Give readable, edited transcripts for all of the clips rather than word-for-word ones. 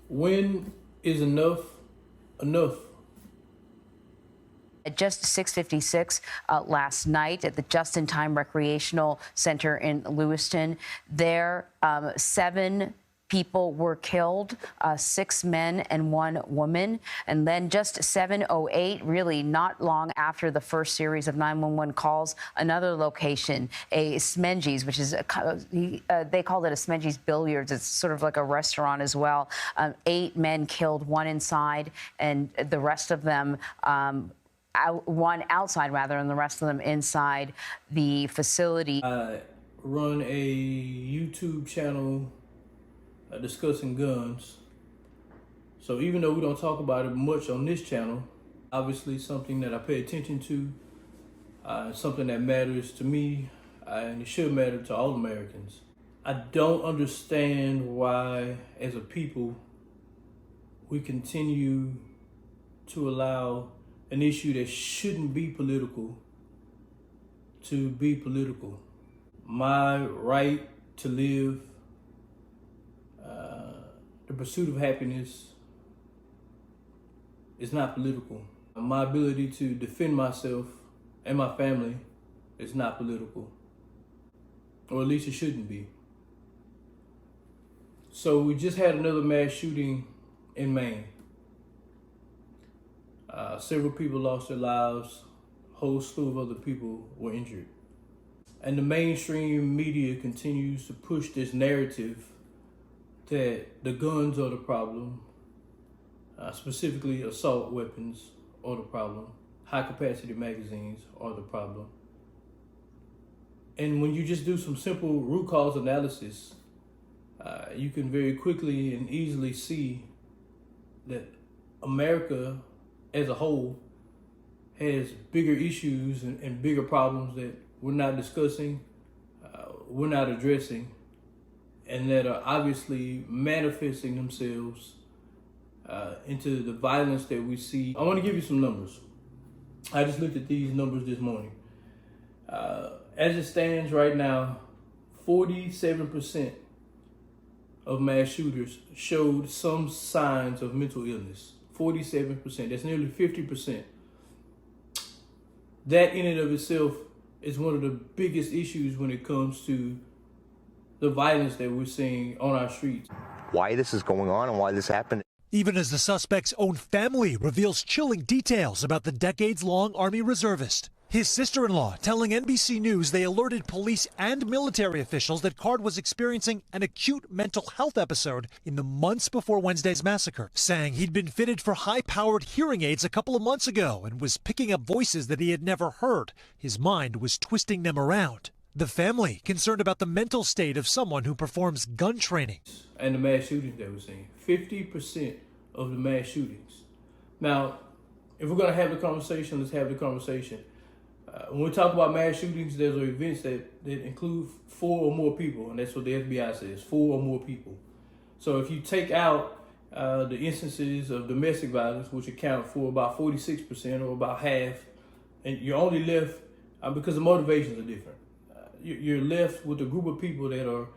When is enough enough? At just 6:56 last night at the Just-in-Time Recreational Center in Lewiston, there 7 people were killed, 6 men and 1 woman. And then just 7:08, really not long after the first series of 911 calls, another location, a Smenji's, which is they called it a Smenji's Billiards. It's sort of like a restaurant as well. 8 men killed, 1 inside, and the rest of them. One outside, rather, and the rest of them inside the facility. I run a YouTube channel discussing guns. So even though we don't talk about it much on this channel, obviously something that I pay attention to, something that matters to me, and it should matter to all Americans. I don't understand why, as a people, we continue to allow an issue that shouldn't be political to be political. My right to live, the pursuit of happiness is not political. My ability to defend myself and my family is not political, or at least it shouldn't be. So we just had another mass shooting in Maine. Several people lost their lives, a whole slew of other people were injured. And the mainstream media continues to push this narrative that the guns are the problem, specifically assault weapons are the problem, high capacity magazines are the problem. And when you just do some simple root cause analysis, you can very quickly and easily see that America as a whole has bigger issues and bigger problems that we're not discussing, we're not addressing, and that are obviously manifesting themselves into the violence that we see. I want to give you some numbers. I just looked at these numbers this morning. As it stands right now, 47% of mass shooters showed some signs of mental illness. 47%, that's nearly 50%. That in and of itself is one of the biggest issues when it comes to the violence that we're seeing on our streets. Why this is going on and why this happened. Even as the suspect's own family reveals chilling details about the decades-long Army reservist. His sister-in-law telling NBC News they alerted police and military officials that Card was experiencing an acute mental health episode in the months before Wednesday's massacre, saying he'd been fitted for high-powered hearing aids a couple of months ago and was picking up voices that he had never heard. His mind was twisting them around. The family concerned about the mental state of someone who performs gun training. And the mass shootings that we're seeing, 50% of the mass shootings. Now, if we're gonna have the conversation, let's have the conversation. When we talk about mass shootings, there's events that include 4 or more people, and that's what the FBI says, 4 or more people. So if you take out the instances of domestic violence, which account for about 46% or about half, and you're only left, because the motivations are different, you're left with a group of people that are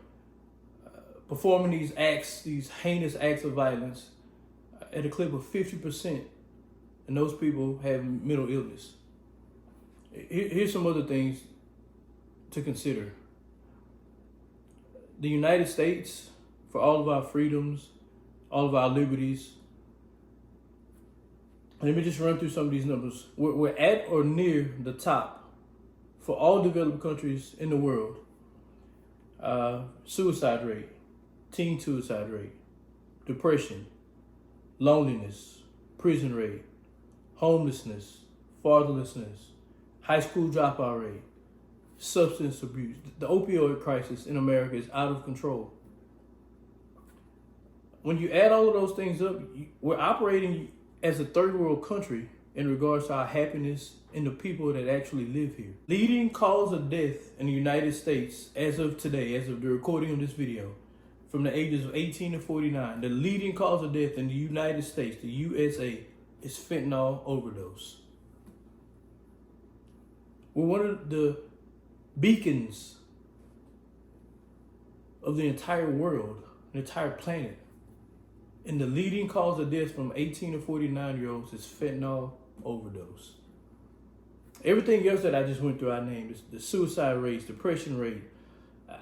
performing these acts, these heinous acts of violence at a clip of 50%, and those people have mental illness. Here's some other things to consider. The United States, for all of our freedoms, all of our liberties, let me just run through some of these numbers. We're at or near the top for all developed countries in the world. Suicide rate, teen suicide rate, depression, loneliness, prison rate, homelessness, fatherlessness, high school dropout rate, substance abuse. The opioid crisis in America is out of control. When you add all of those things up, we're operating as a third world country in regards to our happiness and the people that actually live here. Leading cause of death in the United States as of today, as of the recording of this video, from the ages of 18 to 49, the leading cause of death in the United States, the USA, is fentanyl overdose. We're one of the beacons of the entire world, the entire planet. And the leading cause of death from 18 to 49-year-olds is fentanyl overdose. Everything else that I just went through, I named the suicide rates, depression rate.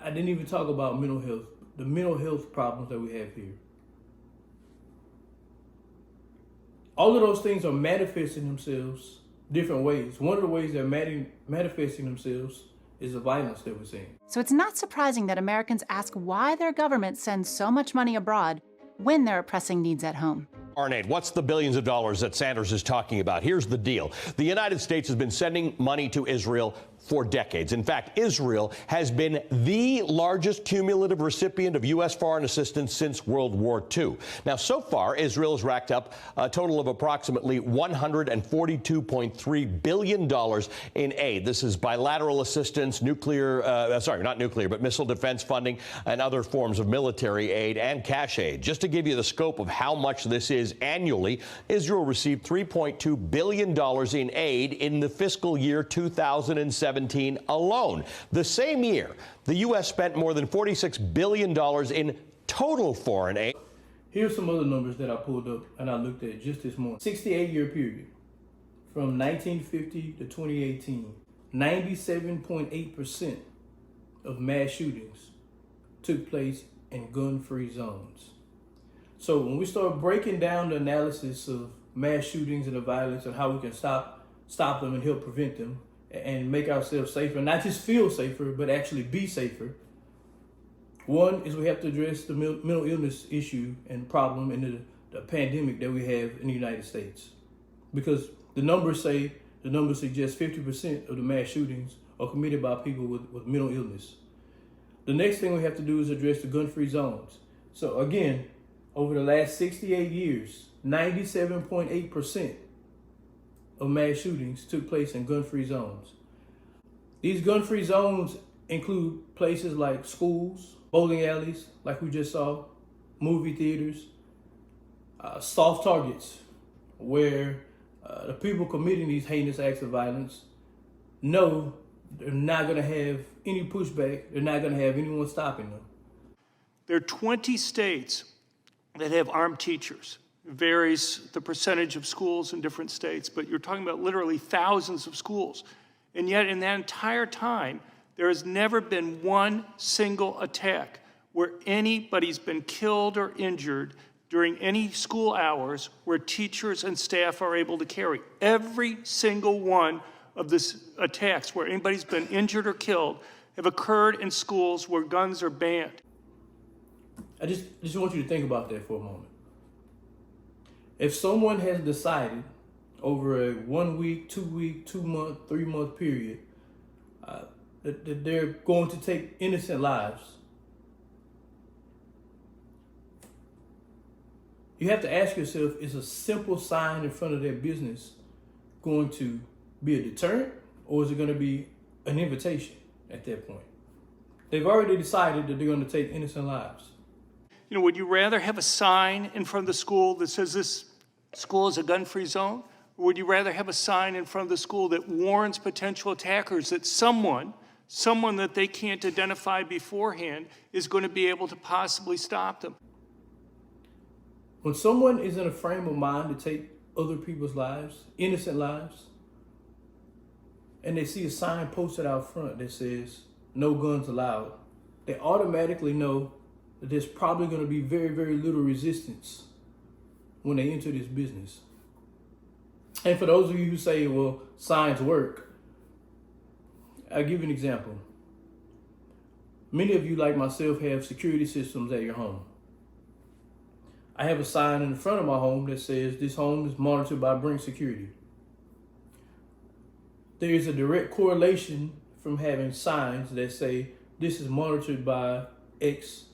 I didn't even talk about mental health, the mental health problems that we have here. All of those things are manifesting themselves different ways. One of the ways they're manifesting themselves is the violence that we're seeing. So it's not surprising that Americans ask why their government sends so much money abroad when there are pressing needs at home. Arnade, what's the billions of dollars that Sanders is talking about? Here's the deal. The United States has been sending money to Israel for decades. In fact, Israel has been the largest cumulative recipient of U.S. foreign assistance since World War II. Now, so far, Israel has racked up a total of approximately $142.3 billion in aid. This is bilateral assistance, missile defense funding, and other forms of military aid and cash aid. Just to give you the scope of how much this is annually, Israel received $3.2 billion in aid in the fiscal year 2017 alone. The same year, the U.S. spent more than $46 billion in total foreign aid. Here's some other numbers that I pulled up and I looked at just this morning. 68-year period from 1950 to 2018, 97.8% of mass shootings took place in gun-free zones. So when we start breaking down the analysis of mass shootings and the violence and how we can stop them and help prevent them and make ourselves safer, not just feel safer, but actually be safer. One is we have to address the mental illness issue and problem in the pandemic that we have in the United States. Because the numbers suggest 50% of the mass shootings are committed by people with mental illness. The next thing we have to do is address the gun-free zones. So again, over the last 68 years, 97.8% of mass shootings took place in gun-free zones. These gun-free zones include places like schools, bowling alleys, like we just saw, movie theaters, soft targets, where the people committing these heinous acts of violence know they're not going to have any pushback, they're not going to have anyone stopping them. There are 20 states that have armed teachers. It varies the percentage of schools in different states, but you're talking about literally thousands of schools. And yet in that entire time, there has never been one single attack where anybody's been killed or injured during any school hours where teachers and staff are able to carry. Every single one of these attacks where anybody's been injured or killed have occurred in schools where guns are banned. I just want you to think about that for a moment. If someone has decided over a 1 week, 2 week, 2 month, 3 month period that they're going to take innocent lives, you have to ask yourself, is a simple sign in front of their business going to be a deterrent, or is it going to be an invitation at that point? They've already decided that they're going to take innocent lives. You know, would you rather have a sign in front of the school that says this school is a gun-free zone? Or would you rather have a sign in front of the school that warns potential attackers that someone that they can't identify beforehand is going to be able to possibly stop them? When someone is in a frame of mind to take other people's lives, innocent lives, and they see a sign posted out front that says, "No guns allowed," they automatically know that there's probably going to be very, very little resistance when they enter this business. And for those of you who say, well, signs work, I'll give you an example. Many of you, like myself, have security systems at your home. I have a sign in the front of my home that says this home is monitored by Brink Security. There is a direct correlation from having signs that say this is monitored by X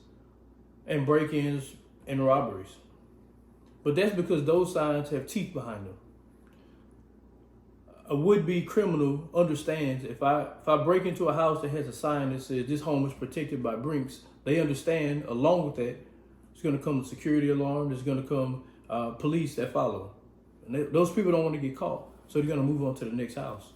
and break-ins and robberies. But that's because those signs have teeth behind them. A would-be criminal understands if I break into a house that has a sign that says this home is protected by Brinks, they understand along with that, it's going to come a security alarm, there's going to come police that follow. And those people don't want to get caught, so they're going to move on to the next house.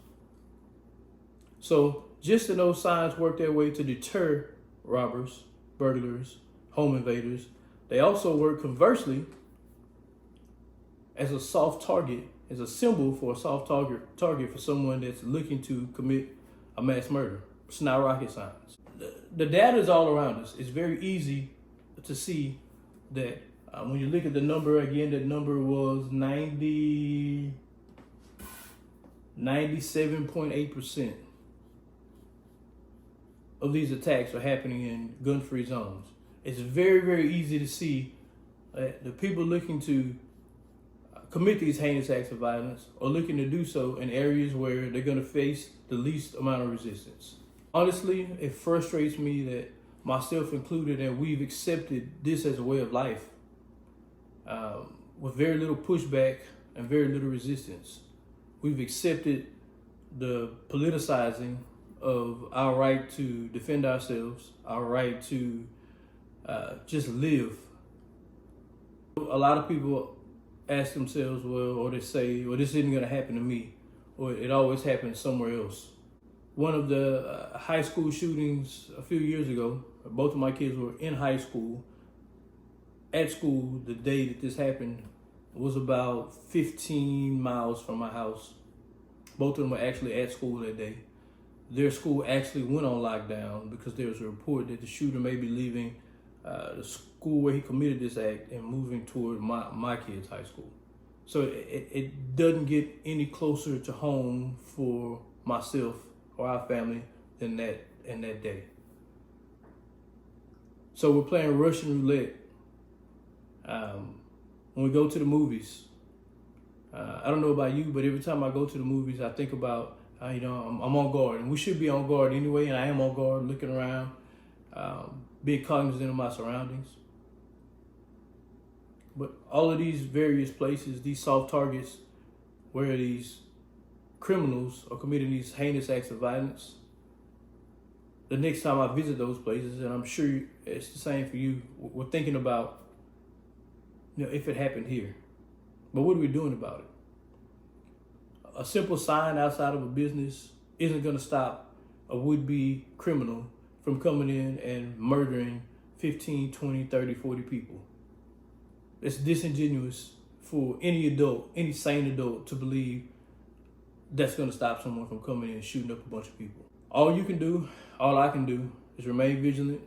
So just that those signs work their way to deter robbers, burglars, home invaders, they also work conversely as a soft target, as a symbol for a soft target for someone that's looking to commit a mass murder. It's not rocket science. The data is all around us. It's very easy to see that when you look at the number again, that number was 97.8% of these attacks are happening in gun-free zones. It's very, very easy to see that the people looking to commit these heinous acts of violence are looking to do so in areas where they're going to face the least amount of resistance. Honestly, it frustrates me that, myself included, that we've accepted this as a way of life with very little pushback and very little resistance. We've accepted the politicizing of our right to defend ourselves, our right to just live. A lot of people ask themselves, well, or they say, well, this isn't going to happen to me, or it always happens somewhere else. One of the high school shootings a few years ago, both of my kids were in high school. At school, the day that this happened was about 15 miles from my house. Both of them were actually at school that day. Their school actually went on lockdown because there was a report that the shooter may be leaving the school where he committed this act and moving toward my kids' high school. So it doesn't get any closer to home for myself or our family than that in that day. So we're playing Russian roulette. When we go to the movies, I don't know about you, but every time I go to the movies, I think about, I'm on guard, and we should be on guard anyway, and I am on guard, looking around, being cognizant of my surroundings. But all of these various places, these soft targets where these criminals are committing these heinous acts of violence, the next time I visit those places, and I'm sure it's the same for you, we're thinking about, if it happened here. But what are we doing about it? A simple sign outside of a business isn't going to stop a would-be criminal from coming in and murdering 15, 20, 30, 40 people. It's disingenuous for any adult, any sane adult, to believe that's going to stop someone from coming in and shooting up a bunch of people. All you can do, all I can do, is remain vigilant,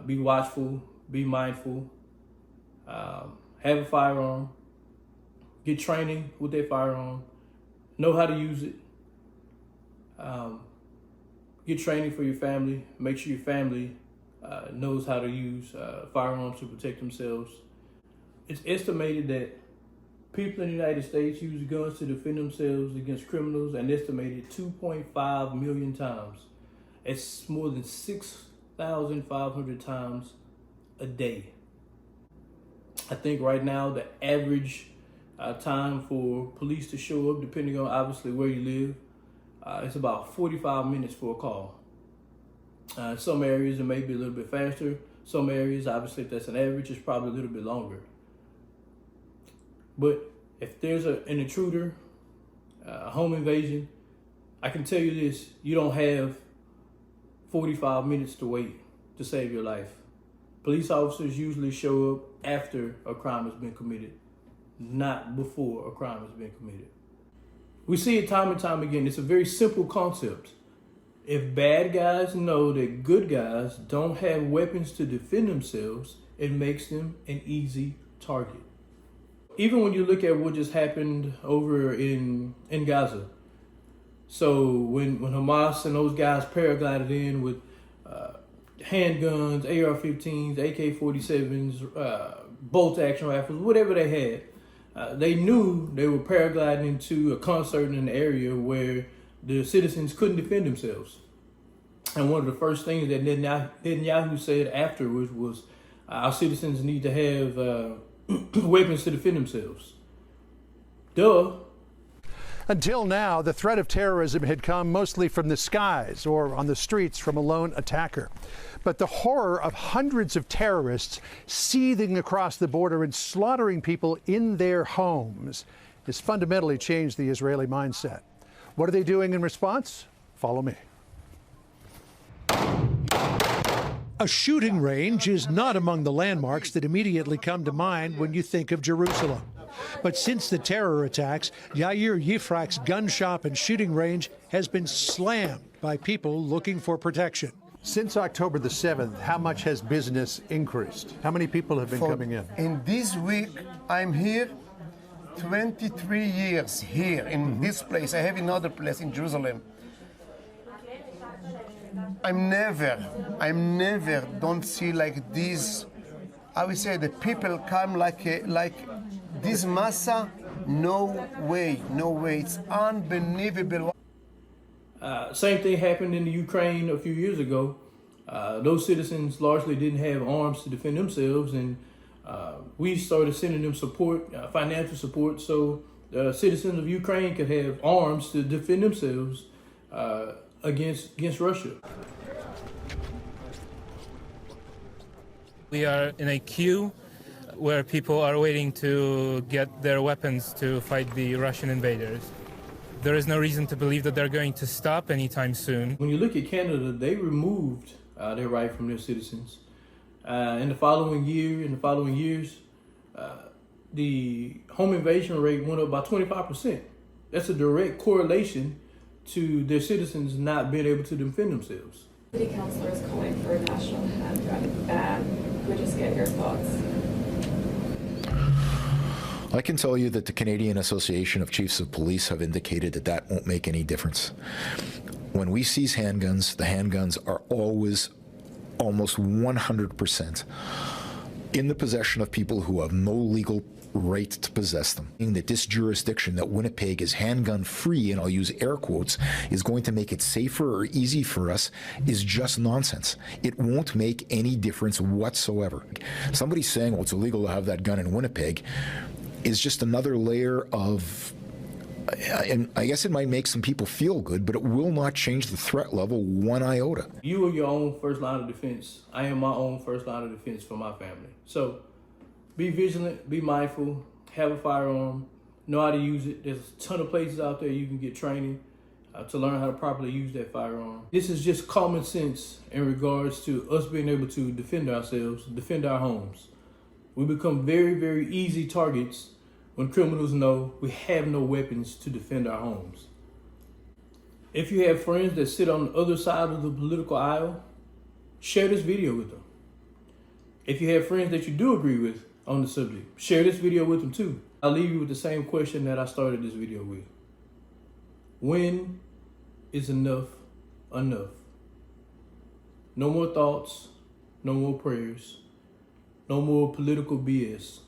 be watchful, be mindful, have a firearm, get training with that firearm, know how to use it, get training for your family, make sure your family knows how to use firearms to protect themselves. It's estimated that people in the United States use guns to defend themselves against criminals, an estimated 2.5 million times. It's more than 6,500 times a day. I think right now the average time for police to show up, depending on obviously where you live, it's about 45 minutes for a call. Some areas it may be a little bit faster. Some areas, obviously, if that's an average, it's probably a little bit longer. But if there's an intruder, a home invasion, I can tell you this, you don't have 45 minutes to wait to save your life. Police officers usually show up after a crime has been committed, not before a crime has been committed. We see it time and time again. It's a very simple concept. If bad guys know that good guys don't have weapons to defend themselves, it makes them an easy target. Even when you look at what just happened over in Gaza. So when Hamas and those guys paraglided in with handguns, AR-15s, AK-47s, bolt-action rifles, whatever they had, they knew they were paragliding into a concert in an area where the citizens couldn't defend themselves. And one of the first things that Netanyahu said afterwards was, our citizens need to have weapons to defend themselves. Duh. Until now, the threat of terrorism had come mostly from the skies or on the streets from a lone attacker. But the horror of hundreds of terrorists seething across the border and slaughtering people in their homes has fundamentally changed the Israeli mindset. What are they doing in response? Follow me. A shooting range is not among the landmarks that immediately come to mind when you think of Jerusalem. But since the terror attacks, Yair Yifrak's gun shop and shooting range has been slammed by people looking for protection. Since October the 7th, how much has business increased? How many people have been coming in? In this week, I'm here 23 years here in this place. I have another place in Jerusalem. I'm never don't see like this. I would say the people come like this massa. No way. It's unbelievable. Same thing happened in the Ukraine a few years ago. Those citizens largely didn't have arms to defend themselves, and we started sending them support, financial support, so the citizens of Ukraine could have arms to defend themselves against Russia. We are in a queue where people are waiting to get their weapons to fight the Russian invaders. There is no reason to believe that they're going to stop anytime soon. When you look at Canada, they removed their right from their citizens. In the following years, the home invasion rate went up by 25%. That's a direct correlation to their citizens not being able to defend themselves. City councillors calling for a national handgun ban. Could we just get your thoughts? I can tell you that the Canadian Association of Chiefs of Police have indicated that that won't make any difference. When we seize handguns, the handguns are always almost 100% in the possession of people who have no legal right to possess them. That this jurisdiction, that Winnipeg is handgun free, and I'll use air quotes, is going to make it safer or easy for us is just nonsense. It won't make any difference whatsoever. Somebody saying, well, it's illegal to have that gun in Winnipeg is just another layer of, and I guess it might make some people feel good, but it will not change the threat level one iota. You are your own first line of defense. I am my own first line of defense for my family. So be vigilant, be mindful, have a firearm, know how to use it. There's a ton of places out there you can get training to learn how to properly use that firearm. This is just common sense in regards to us being able to defend ourselves, defend our homes. We become very, very easy targets when criminals know we have no weapons to defend our homes. If you have friends that sit on the other side of the political aisle, share this video with them. If you have friends that you do agree with on the subject, share this video with them too. I'll leave you with the same question that I started this video with. When is enough enough? No more thoughts, no more prayers, no more political BS.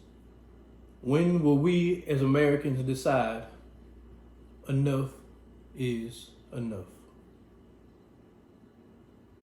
When will we as Americans decide enough is enough?